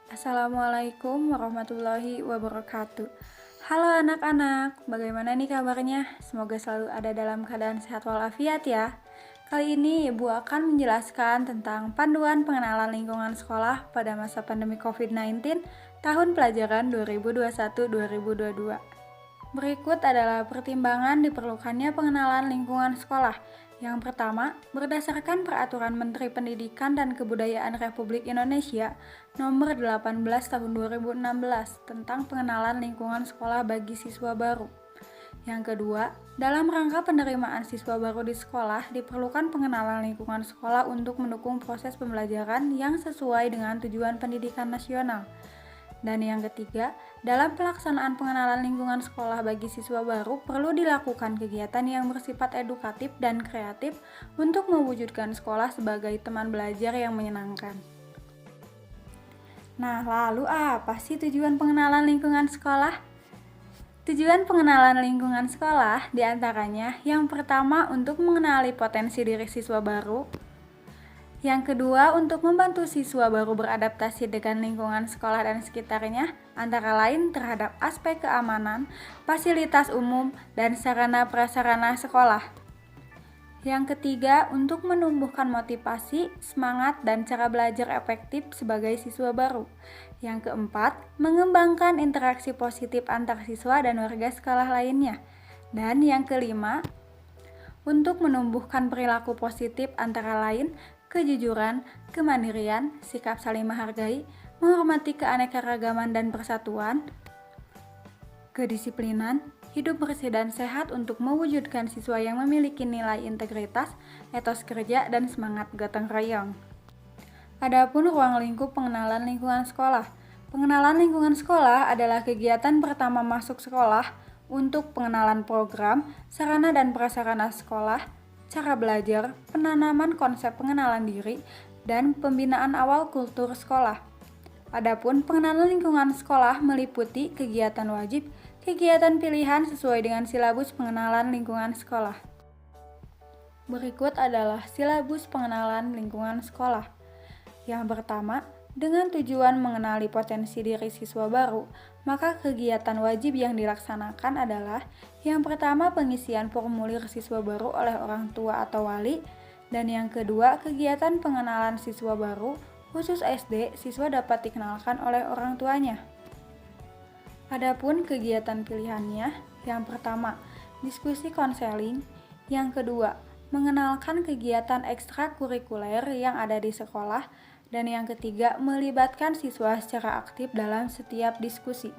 Assalamualaikum warahmatullahi wabarakatuh. Halo anak-anak, bagaimana nih kabarnya? Semoga selalu ada dalam keadaan sehat walafiat ya. Kali ini Ibu akan menjelaskan tentang panduan pengenalan lingkungan sekolah pada masa pandemi COVID-19 tahun pelajaran 2021-2022. Berikut adalah pertimbangan diperlukannya pengenalan lingkungan sekolah. Yang pertama, berdasarkan Peraturan Menteri Pendidikan dan Kebudayaan Republik Indonesia Nomor 18 Tahun 2016 tentang pengenalan lingkungan sekolah bagi siswa baru. Yang kedua, dalam rangka penerimaan siswa baru di sekolah, diperlukan pengenalan lingkungan sekolah untuk mendukung proses pembelajaran yang sesuai dengan tujuan pendidikan nasional. Dan yang ketiga, dalam pelaksanaan pengenalan lingkungan sekolah bagi siswa baru perlu dilakukan kegiatan yang bersifat edukatif dan kreatif untuk mewujudkan sekolah sebagai teman belajar yang menyenangkan. Nah, lalu apa sih tujuan pengenalan lingkungan sekolah? Tujuan pengenalan lingkungan sekolah diantaranya yang pertama untuk mengenali potensi diri siswa baru, yang kedua, untuk membantu siswa baru beradaptasi dengan lingkungan sekolah dan sekitarnya, antara lain terhadap aspek keamanan, fasilitas umum, dan sarana prasarana sekolah. Yang ketiga, untuk menumbuhkan motivasi, semangat, dan cara belajar efektif sebagai siswa baru. Yang keempat, mengembangkan interaksi positif antar siswa dan warga sekolah lainnya. Dan yang kelima, untuk menumbuhkan perilaku positif antara lain kejujuran, kemandirian, sikap saling menghargai, menghormati keanekaragaman dan persatuan, kedisiplinan, hidup bersih dan sehat untuk mewujudkan siswa yang memiliki nilai integritas, etos kerja, dan semangat gotong royong. Adapun ruang lingkup pengenalan lingkungan sekolah. Pengenalan lingkungan sekolah adalah kegiatan pertama masuk sekolah untuk pengenalan program, sarana dan prasarana sekolah, cara belajar, penanaman konsep pengenalan diri, dan pembinaan awal kultur sekolah. Adapun pengenalan lingkungan sekolah meliputi kegiatan wajib, kegiatan pilihan sesuai dengan silabus pengenalan lingkungan sekolah. Berikut adalah silabus pengenalan lingkungan sekolah. Yang pertama, dengan tujuan mengenali potensi diri siswa baru, maka kegiatan wajib yang dilaksanakan adalah yang pertama pengisian formulir siswa baru oleh orang tua atau wali, dan yang kedua kegiatan pengenalan siswa baru, khusus SD, siswa dapat dikenalkan oleh orang tuanya. Adapun kegiatan pilihannya, yang pertama diskusi konseling, yang kedua mengenalkan kegiatan ekstrakurikuler yang ada di sekolah, dan yang ketiga, melibatkan siswa secara aktif dalam setiap diskusi.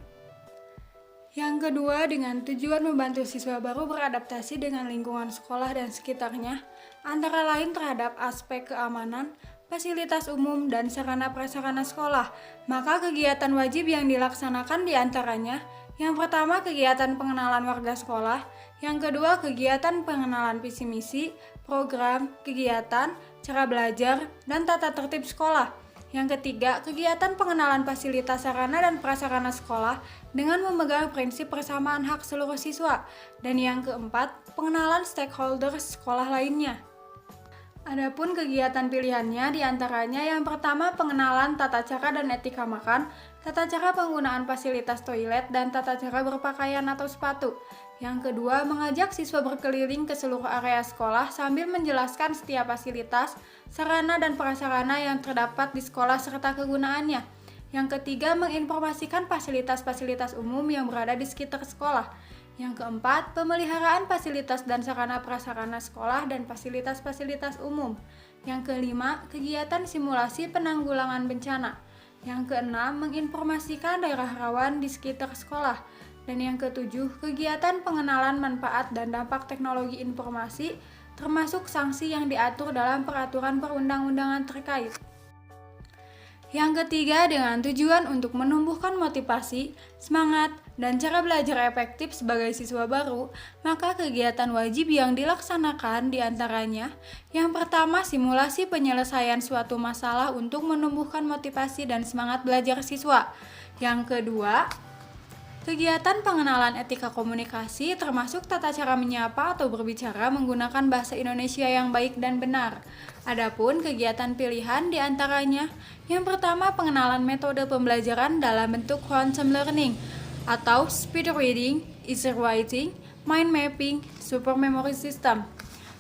Yang kedua, dengan tujuan membantu siswa baru beradaptasi dengan lingkungan sekolah dan sekitarnya, antara lain terhadap aspek keamanan, fasilitas umum, dan sarana prasarana sekolah. Maka kegiatan wajib yang dilaksanakan diantaranya, yang pertama kegiatan pengenalan warga sekolah, yang kedua kegiatan pengenalan visi misi, program, kegiatan, cara belajar, dan tata tertib sekolah. Yang ketiga, kegiatan pengenalan fasilitas sarana dan prasarana sekolah dengan memegang prinsip persamaan hak seluruh siswa. Dan yang keempat, pengenalan stakeholder sekolah lainnya. Adapun kegiatan pilihannya diantaranya yang pertama pengenalan tata cara dan etika makan, tata cara penggunaan fasilitas toilet, dan tata cara berpakaian atau sepatu. Yang kedua, mengajak siswa berkeliling ke seluruh area sekolah sambil menjelaskan setiap fasilitas, sarana, dan prasarana yang terdapat di sekolah serta kegunaannya. Yang ketiga, menginformasikan fasilitas-fasilitas umum yang berada di sekitar sekolah. Yang keempat, pemeliharaan fasilitas dan sarana prasarana sekolah dan fasilitas-fasilitas umum. Yang kelima, kegiatan simulasi penanggulangan bencana. Yang keenam, menginformasikan daerah rawan di sekitar sekolah. Dan yang ketujuh, kegiatan pengenalan manfaat dan dampak teknologi informasi, termasuk sanksi yang diatur dalam peraturan perundang-undangan terkait. Yang ketiga, dengan tujuan untuk menumbuhkan motivasi, semangat, dan cara belajar efektif sebagai siswa baru, maka kegiatan wajib yang dilaksanakan diantaranya, yang pertama simulasi penyelesaian suatu masalah untuk menumbuhkan motivasi dan semangat belajar siswa. Yang kedua, Kegiatan pengenalan etika komunikasi termasuk tata cara menyapa atau berbicara menggunakan bahasa Indonesia yang baik dan benar. Adapun kegiatan pilihan diantaranya, yang pertama pengenalan metode pembelajaran dalam bentuk quantum learning atau speed reading, easy writing, mind mapping, super memory system.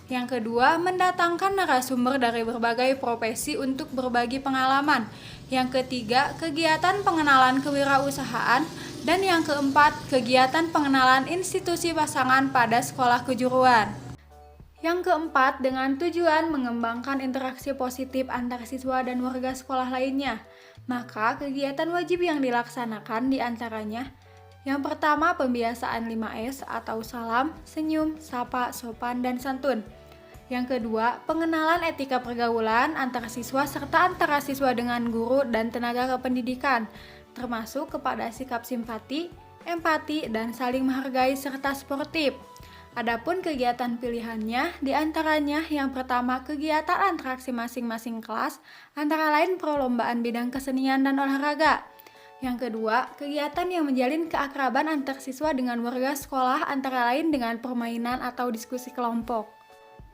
Yang kedua, mendatangkan narasumber dari berbagai profesi untuk berbagi pengalaman. Yang ketiga, kegiatan pengenalan kewirausahaan. Dan yang keempat, kegiatan pengenalan institusi pasangan pada sekolah kejuruan. Yang keempat, dengan tujuan mengembangkan interaksi positif antar siswa dan warga sekolah lainnya. Maka, kegiatan wajib yang dilaksanakan diantaranya, yang pertama, pembiasaan 5S atau salam, senyum, sapa, sopan, dan santun. Yang kedua, pengenalan etika pergaulan antar siswa serta antara siswa dengan guru dan tenaga kependidikan, termasuk kepada sikap simpati, empati, dan saling menghargai serta sportif. Adapun kegiatan pilihannya, diantaranya yang pertama kegiatan interaksi masing-masing kelas, antara lain perlombaan bidang kesenian dan olahraga. Yang kedua, kegiatan yang menjalin keakraban antar siswa dengan warga sekolah, antara lain dengan permainan atau diskusi kelompok.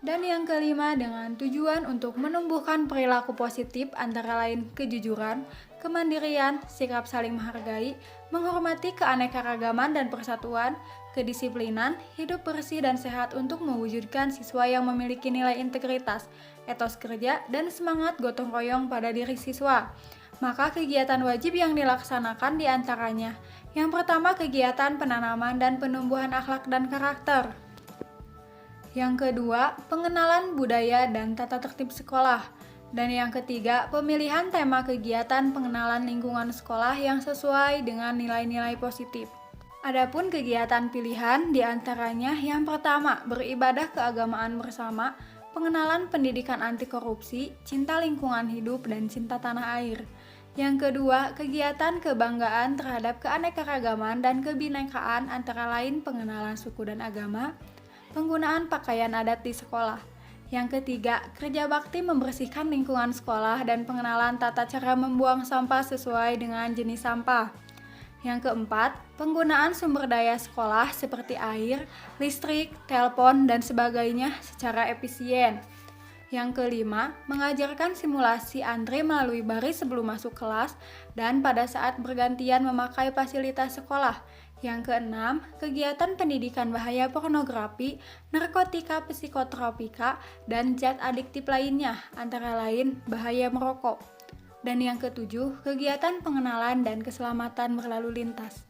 Dan yang kelima, dengan tujuan untuk menumbuhkan perilaku positif antara lain kejujuran, kemandirian, sikap saling menghargai, menghormati keanekaragaman dan persatuan, kedisiplinan, hidup bersih dan sehat untuk mewujudkan siswa yang memiliki nilai integritas, etos kerja, dan semangat gotong royong pada diri siswa. Maka kegiatan wajib yang dilaksanakan diantaranya, yang pertama kegiatan penanaman dan penumbuhan akhlak dan karakter. Yang kedua, pengenalan budaya dan tata tertib sekolah. Dan yang ketiga, pemilihan tema kegiatan pengenalan lingkungan sekolah yang sesuai dengan nilai-nilai positif. Adapun kegiatan pilihan diantaranya yang pertama, beribadah keagamaan bersama, pengenalan pendidikan anti korupsi, cinta lingkungan hidup, dan cinta tanah air. Yang kedua, kegiatan kebanggaan terhadap keanekaragaman dan kebinekaan antara lain pengenalan suku dan agama, penggunaan pakaian adat di sekolah. Yang ketiga, kerja bakti membersihkan lingkungan sekolah dan pengenalan tata cara membuang sampah sesuai dengan jenis sampah. Yang keempat, penggunaan sumber daya sekolah seperti air, listrik, telepon, dan sebagainya secara efisien. Yang kelima, mengajarkan simulasi antri melalui baris sebelum masuk kelas dan pada saat bergantian memakai fasilitas sekolah. Yang keenam, kegiatan pendidikan bahaya pornografi, narkotika psikotropika, dan zat adiktif lainnya, antara lain bahaya merokok. Dan yang ketujuh, kegiatan pengenalan dan keselamatan berlalu lintas.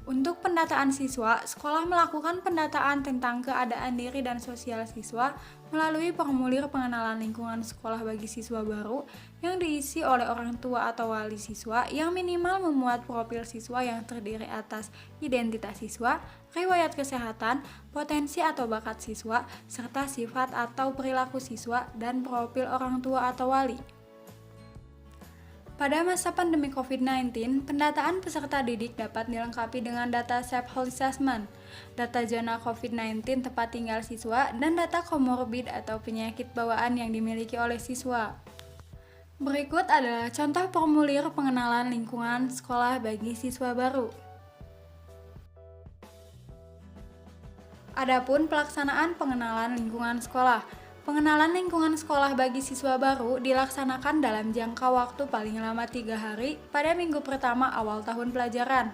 Untuk pendataan siswa, sekolah melakukan pendataan tentang keadaan diri dan sosial siswa melalui formulir pengenalan lingkungan sekolah bagi siswa baru yang diisi oleh orang tua atau wali siswa yang minimal memuat profil siswa yang terdiri atas identitas siswa, riwayat kesehatan, potensi atau bakat siswa, serta sifat atau perilaku siswa dan profil orang tua atau wali. Pada masa pandemi COVID-19, pendataan peserta didik dapat dilengkapi dengan data self-health assessment, data zona COVID-19 tempat tinggal siswa, dan data komorbid atau penyakit bawaan yang dimiliki oleh siswa. Berikut adalah contoh formulir pengenalan lingkungan sekolah bagi siswa baru. Adapun pelaksanaan pengenalan lingkungan sekolah. Pengenalan lingkungan sekolah bagi siswa baru dilaksanakan dalam jangka waktu paling lama 3 hari pada minggu pertama awal tahun pelajaran.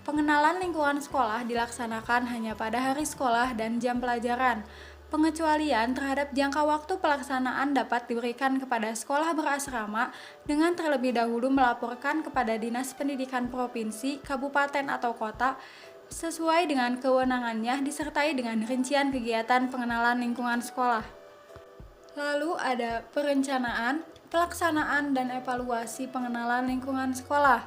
Pengenalan lingkungan sekolah dilaksanakan hanya pada hari sekolah dan jam pelajaran. Pengecualian terhadap jangka waktu pelaksanaan dapat diberikan kepada sekolah berasrama dengan terlebih dahulu melaporkan kepada Dinas Pendidikan Provinsi, Kabupaten atau Kota sesuai dengan kewenangannya disertai dengan rincian kegiatan pengenalan lingkungan sekolah. Lalu ada perencanaan, pelaksanaan, dan evaluasi pengenalan lingkungan sekolah.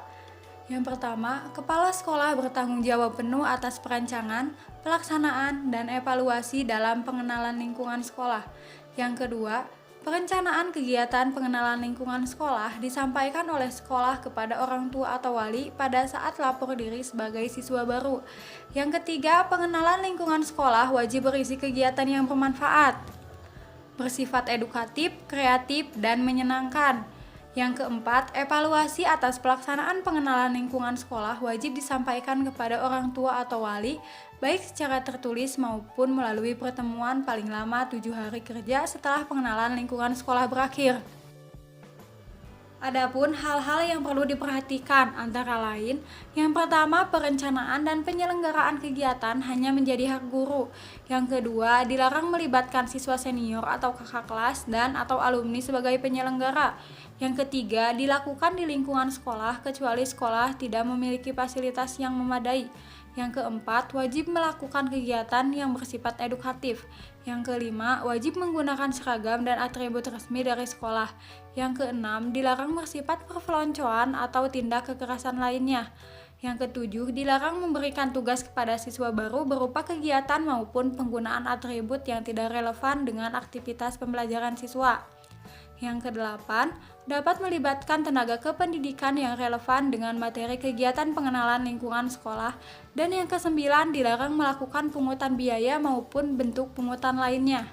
Yang pertama, kepala sekolah bertanggung jawab penuh atas perancangan, pelaksanaan, dan evaluasi dalam pengenalan lingkungan sekolah. Yang kedua, perencanaan kegiatan pengenalan lingkungan sekolah disampaikan oleh sekolah kepada orang tua atau wali pada saat lapor diri sebagai siswa baru. Yang ketiga, pengenalan lingkungan sekolah wajib berisi kegiatan yang bermanfaat, bersifat edukatif, kreatif, dan menyenangkan. Yang keempat, evaluasi atas pelaksanaan pengenalan lingkungan sekolah wajib disampaikan kepada orang tua atau wali, baik secara tertulis maupun melalui pertemuan paling lama 7 hari kerja setelah pengenalan lingkungan sekolah berakhir. Adapun hal-hal yang perlu diperhatikan antara lain, yang pertama perencanaan dan penyelenggaraan kegiatan hanya menjadi hak guru. Yang kedua, dilarang melibatkan siswa senior atau kakak kelas dan atau alumni sebagai penyelenggara. Yang ketiga, dilakukan di lingkungan sekolah kecuali sekolah tidak memiliki fasilitas yang memadai. Yang keempat, wajib melakukan kegiatan yang bersifat edukatif. Yang kelima, wajib menggunakan seragam dan atribut resmi dari sekolah. Yang keenam, dilarang bersifat perpeloncoan atau tindak kekerasan lainnya. Yang ketujuh, dilarang memberikan tugas kepada siswa baru berupa kegiatan maupun penggunaan atribut yang tidak relevan dengan aktivitas pembelajaran siswa. Yang kedelapan, dapat melibatkan tenaga kependidikan yang relevan dengan materi kegiatan pengenalan lingkungan sekolah. Dan yang kesembilan, dilarang melakukan pungutan biaya maupun bentuk pungutan lainnya.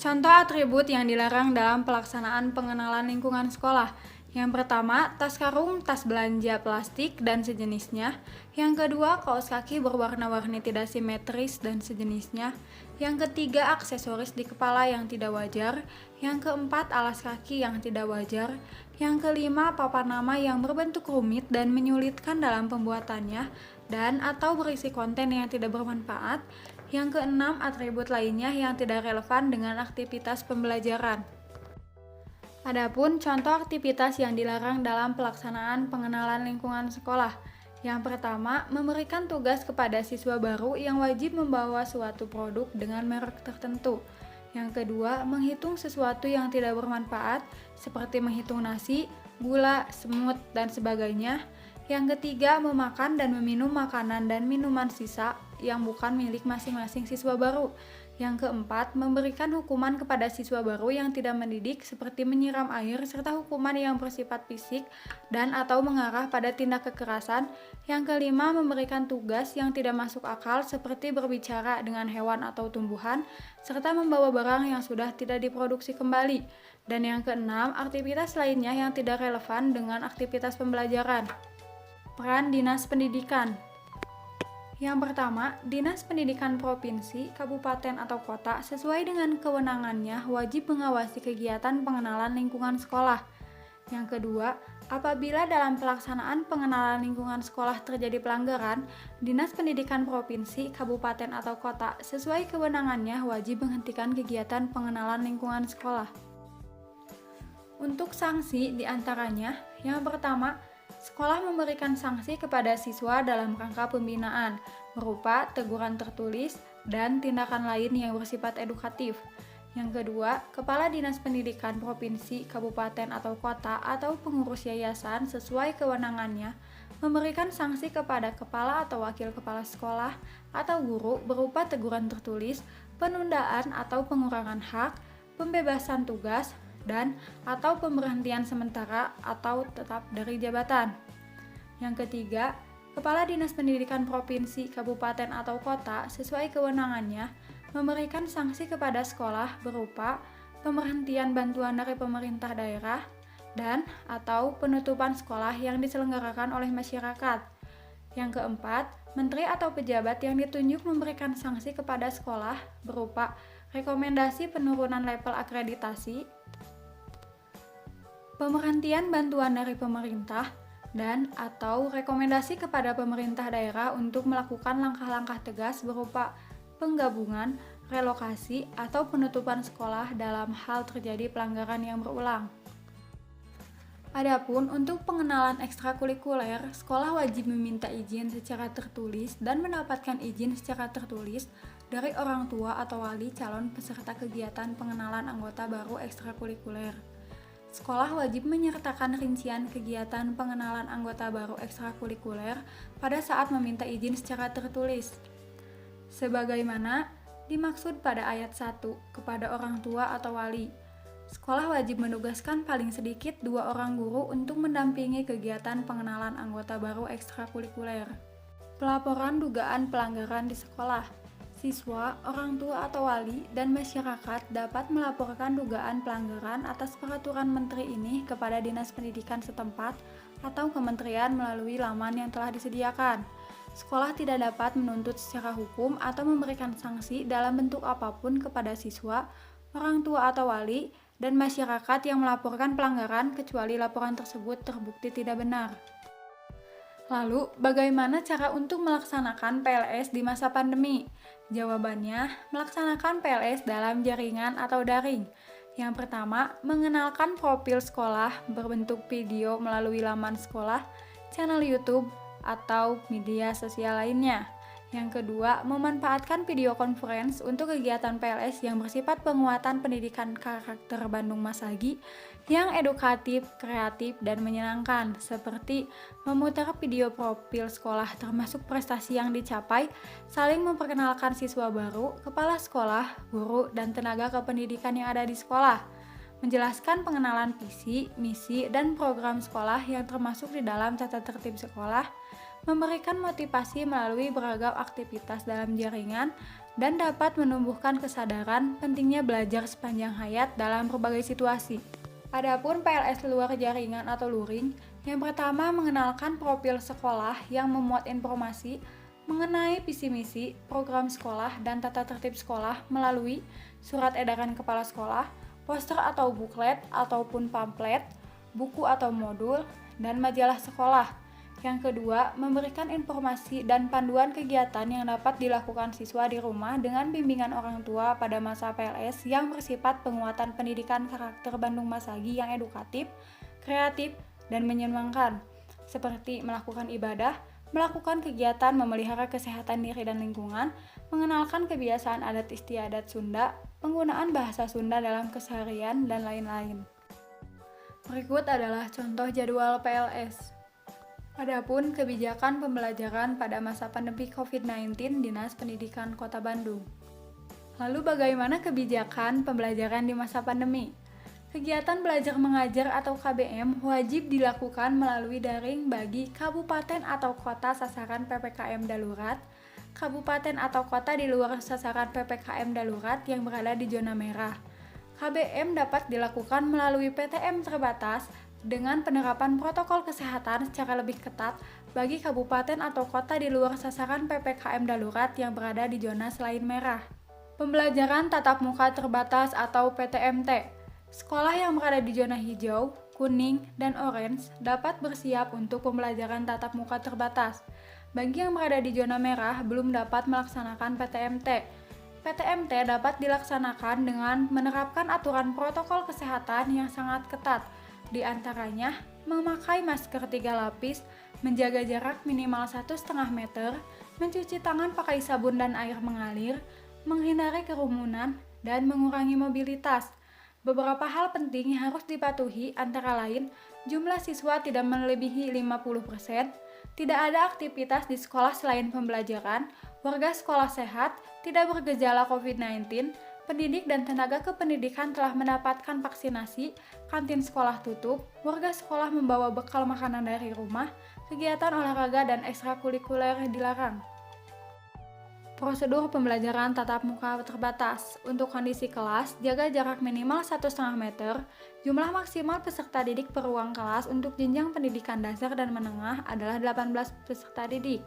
Contoh atribut yang dilarang dalam pelaksanaan pengenalan lingkungan sekolah. Yang pertama, tas karung, tas belanja plastik, dan sejenisnya. Yang kedua, kaos kaki berwarna-warni tidak simetris dan sejenisnya. Yang ketiga, aksesoris di kepala yang tidak wajar. Yang keempat, alas kaki yang tidak wajar. Yang kelima, papan nama yang berbentuk rumit dan menyulitkan dalam pembuatannya dan atau berisi konten yang tidak bermanfaat. Yang keenam, atribut lainnya yang tidak relevan dengan aktivitas pembelajaran. Adapun contoh aktivitas yang dilarang dalam pelaksanaan pengenalan lingkungan sekolah. Yang pertama, memberikan tugas kepada siswa baru yang wajib membawa suatu produk dengan merek tertentu. Yang kedua, menghitung sesuatu yang tidak bermanfaat seperti menghitung nasi, gula, semut, dan sebagainya. Yang ketiga, memakan dan meminum makanan dan minuman sisa yang bukan milik masing-masing siswa baru. Yang keempat, memberikan hukuman kepada siswa baru yang tidak mendidik seperti menyiram air serta hukuman yang bersifat fisik dan atau mengarah pada tindak kekerasan. Yang kelima, memberikan tugas yang tidak masuk akal seperti berbicara dengan hewan atau tumbuhan serta membawa barang yang sudah tidak diproduksi kembali. Dan yang keenam, aktivitas lainnya yang tidak relevan dengan aktivitas pembelajaran. Peran Dinas Pendidikan. Yang pertama, Dinas Pendidikan Provinsi, Kabupaten atau Kota sesuai dengan kewenangannya wajib mengawasi kegiatan pengenalan lingkungan sekolah. Yang kedua, apabila dalam pelaksanaan pengenalan lingkungan sekolah terjadi pelanggaran, Dinas Pendidikan Provinsi, Kabupaten atau Kota sesuai kewenangannya wajib menghentikan kegiatan pengenalan lingkungan sekolah. Untuk sanksi diantaranya, yang pertama, sekolah memberikan sanksi kepada siswa dalam rangka pembinaan, berupa teguran tertulis dan tindakan lain yang bersifat edukatif. Yang kedua, Kepala Dinas Pendidikan Provinsi, Kabupaten atau Kota atau pengurus yayasan sesuai kewenangannya memberikan sanksi kepada kepala atau wakil kepala sekolah atau guru berupa teguran tertulis, penundaan atau pengurangan hak, pembebasan tugas, dan atau pemberhentian sementara atau tetap dari jabatan. Yang ketiga, Kepala Dinas Pendidikan Provinsi, Kabupaten atau Kota sesuai kewenangannya memberikan sanksi kepada sekolah berupa pemberhentian bantuan dari pemerintah daerah dan atau penutupan sekolah yang diselenggarakan oleh masyarakat. Yang keempat, menteri atau pejabat yang ditunjuk memberikan sanksi kepada sekolah berupa rekomendasi penurunan level akreditasi, pemberhentian bantuan dari pemerintah, dan atau rekomendasi kepada pemerintah daerah untuk melakukan langkah-langkah tegas berupa penggabungan, relokasi, atau penutupan sekolah dalam hal terjadi pelanggaran yang berulang. Adapun untuk pengenalan ekstrakurikuler, sekolah wajib meminta izin secara tertulis dan mendapatkan izin secara tertulis dari orang tua atau wali calon peserta kegiatan pengenalan anggota baru ekstrakurikuler. Sekolah wajib menyertakan rincian kegiatan pengenalan anggota baru ekstrakurikuler pada saat meminta izin secara tertulis. Sebagaimana dimaksud pada ayat 1 kepada orang tua atau wali. Sekolah wajib menugaskan paling sedikit 2 orang guru untuk mendampingi kegiatan pengenalan anggota baru ekstrakurikuler. Pelaporan dugaan pelanggaran di sekolah. Siswa, orang tua atau wali, dan masyarakat dapat melaporkan dugaan pelanggaran atas peraturan menteri ini kepada Dinas Pendidikan setempat atau kementerian melalui laman yang telah disediakan. Sekolah tidak dapat menuntut secara hukum atau memberikan sanksi dalam bentuk apapun kepada siswa, orang tua atau wali, dan masyarakat yang melaporkan pelanggaran kecuali laporan tersebut terbukti tidak benar. Lalu, bagaimana cara untuk melaksanakan PLS di masa pandemi? Jawabannya, melaksanakan PLS dalam jaringan atau daring. Yang pertama, mengenalkan profil sekolah berbentuk video melalui laman sekolah, channel YouTube, atau media sosial lainnya. Yang kedua, memanfaatkan video conference untuk kegiatan PLS yang bersifat penguatan pendidikan karakter Bandung Masagi yang edukatif, kreatif, dan menyenangkan, seperti memutar video profil sekolah termasuk prestasi yang dicapai, saling memperkenalkan siswa baru, kepala sekolah, guru, dan tenaga kependidikan yang ada di sekolah, menjelaskan pengenalan visi, misi, dan program sekolah yang termasuk di dalam tata tertib sekolah, memberikan motivasi melalui beragam aktivitas dalam jaringan, dan dapat menumbuhkan kesadaran pentingnya belajar sepanjang hayat dalam berbagai situasi. Adapun PLS luar jaringan atau luring, yang pertama mengenalkan profil sekolah yang memuat informasi mengenai visi misi, program sekolah, dan tata tertib sekolah melalui surat edaran kepala sekolah, poster atau buklet ataupun pamflet, buku atau modul, dan majalah sekolah. Yang kedua, memberikan informasi dan panduan kegiatan yang dapat dilakukan siswa di rumah dengan bimbingan orang tua pada masa PLS yang bersifat penguatan pendidikan karakter Bandung Masagi yang edukatif, kreatif, dan menyenangkan, seperti melakukan ibadah, melakukan kegiatan memelihara kesehatan diri dan lingkungan, mengenalkan kebiasaan adat istiadat Sunda, penggunaan bahasa Sunda dalam keseharian, dan lain-lain. Berikut adalah contoh jadwal PLS. Adapun kebijakan pembelajaran pada masa pandemi COVID-19 Dinas Pendidikan Kota Bandung. Lalu bagaimana kebijakan pembelajaran di masa pandemi? Kegiatan belajar mengajar atau KBM wajib dilakukan melalui daring bagi kabupaten atau kota sasaran PPKM darurat, kabupaten atau kota di luar sasaran PPKM darurat yang berada di zona merah. KBM dapat dilakukan melalui PTM terbatas dengan penerapan protokol kesehatan secara lebih ketat bagi kabupaten atau kota di luar sasaran PPKM darurat yang berada di zona selain merah. Pembelajaran tatap muka terbatas atau PTMT. Sekolah yang berada di zona hijau, kuning, dan orange dapat bersiap untuk pembelajaran tatap muka terbatas. Bagi yang berada di zona merah belum dapat melaksanakan PTMT. PTMT dapat dilaksanakan dengan menerapkan aturan protokol kesehatan yang sangat ketat, di antaranya memakai masker 3 lapis, menjaga jarak minimal 1,5 meter, mencuci tangan pakai sabun dan air mengalir, menghindari kerumunan, dan mengurangi mobilitas. Beberapa hal penting yang harus dipatuhi antara lain, jumlah siswa tidak melebihi 50%, tidak ada aktivitas di sekolah selain pembelajaran, warga sekolah sehat, tidak bergejala COVID-19, pendidik dan tenaga kependidikan telah mendapatkan vaksinasi, kantin sekolah tutup, warga sekolah membawa bekal makanan dari rumah, kegiatan olahraga dan ekstrakurikuler dilarang. Prosedur pembelajaran tatap muka terbatas. Untuk kondisi kelas, jaga jarak minimal 1,5 meter. Jumlah maksimal peserta didik per ruang kelas untuk jenjang pendidikan dasar dan menengah adalah 18 peserta didik.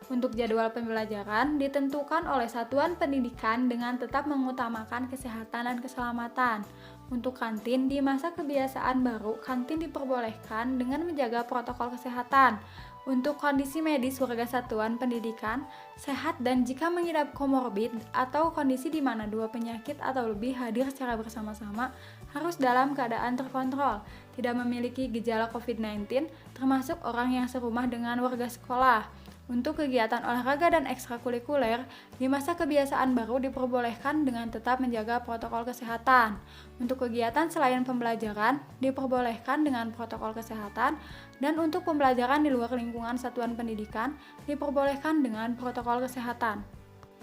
Untuk jadwal pembelajaran ditentukan oleh satuan pendidikan dengan tetap mengutamakan kesehatan dan keselamatan. Untuk kantin, di masa kebiasaan baru, kantin diperbolehkan dengan menjaga protokol kesehatan. Untuk kondisi medis warga satuan pendidikan, sehat dan jika mengidap komorbid atau kondisi di mana 2 penyakit atau lebih hadir secara bersama-sama, harus dalam keadaan terkontrol, tidak memiliki gejala COVID-19, termasuk orang yang serumah dengan warga sekolah. Untuk kegiatan olahraga dan ekstrakurikuler, di masa kebiasaan baru diperbolehkan dengan tetap menjaga protokol kesehatan. Untuk kegiatan selain pembelajaran, diperbolehkan dengan protokol kesehatan, dan untuk pembelajaran di luar lingkungan satuan pendidikan, diperbolehkan dengan protokol kesehatan.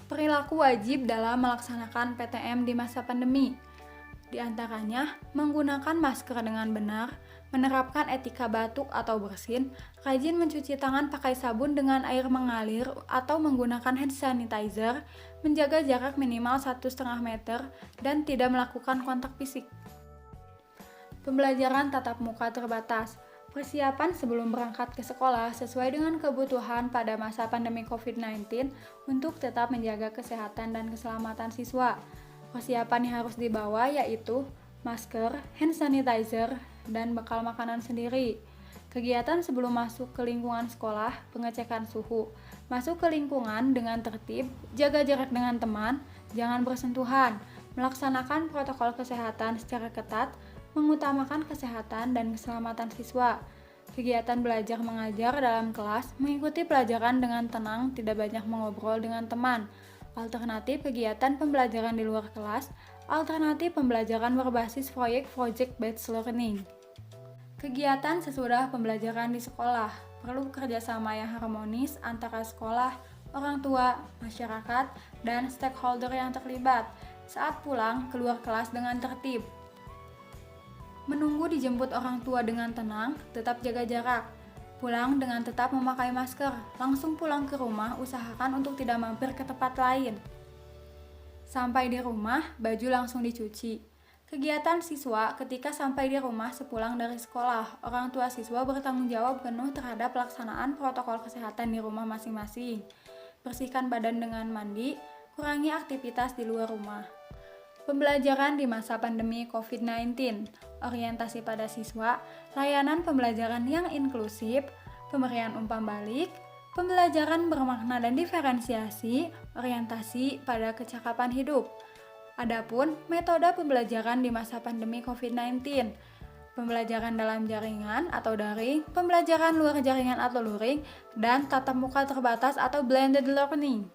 Perilaku wajib dalam melaksanakan PTM di masa pandemi. Di antaranya, menggunakan masker dengan benar, menerapkan etika batuk atau bersin, rajin mencuci tangan pakai sabun dengan air mengalir atau menggunakan hand sanitizer, menjaga jarak minimal 1,5 meter, dan tidak melakukan kontak fisik. Pembelajaran tatap muka terbatas. Persiapan sebelum berangkat ke sekolah sesuai dengan kebutuhan pada masa pandemi COVID-19 untuk tetap menjaga kesehatan dan keselamatan siswa. Persiapan yang harus dibawa yaitu masker, hand sanitizer, dan bekal makanan sendiri. Kegiatan sebelum masuk ke lingkungan sekolah, pengecekan suhu. Masuk ke lingkungan dengan tertib, jaga jarak dengan teman, jangan bersentuhan, melaksanakan protokol kesehatan secara ketat, mengutamakan kesehatan dan keselamatan siswa. Kegiatan belajar mengajar dalam kelas, mengikuti pelajaran dengan tenang, tidak banyak mengobrol dengan teman. Alternatif kegiatan pembelajaran di luar kelas, alternatif pembelajaran berbasis proyek project-based learning. Kegiatan sesudah pembelajaran di sekolah, perlu kerjasama yang harmonis antara sekolah, orang tua, masyarakat, dan stakeholder yang terlibat. Saat pulang, keluar kelas dengan tertib. Menunggu dijemput orang tua dengan tenang, tetap jaga jarak. Pulang dengan tetap memakai masker, langsung pulang ke rumah, usahakan untuk tidak mampir ke tempat lain. Sampai di rumah, baju langsung dicuci. Kegiatan siswa ketika sampai di rumah sepulang dari sekolah, orang tua siswa bertanggung jawab penuh terhadap pelaksanaan protokol kesehatan di rumah masing-masing. Bersihkan badan dengan mandi, kurangi aktivitas di luar rumah. Pembelajaran di masa pandemi COVID-19, orientasi pada siswa, layanan pembelajaran yang inklusif, pemberian umpan balik, pembelajaran bermakna dan diferensiasi, orientasi pada kecakapan hidup. Adapun metode pembelajaran di masa pandemi COVID-19, pembelajaran dalam jaringan atau daring, pembelajaran luar jaringan atau luring, dan tatap muka terbatas atau blended learning.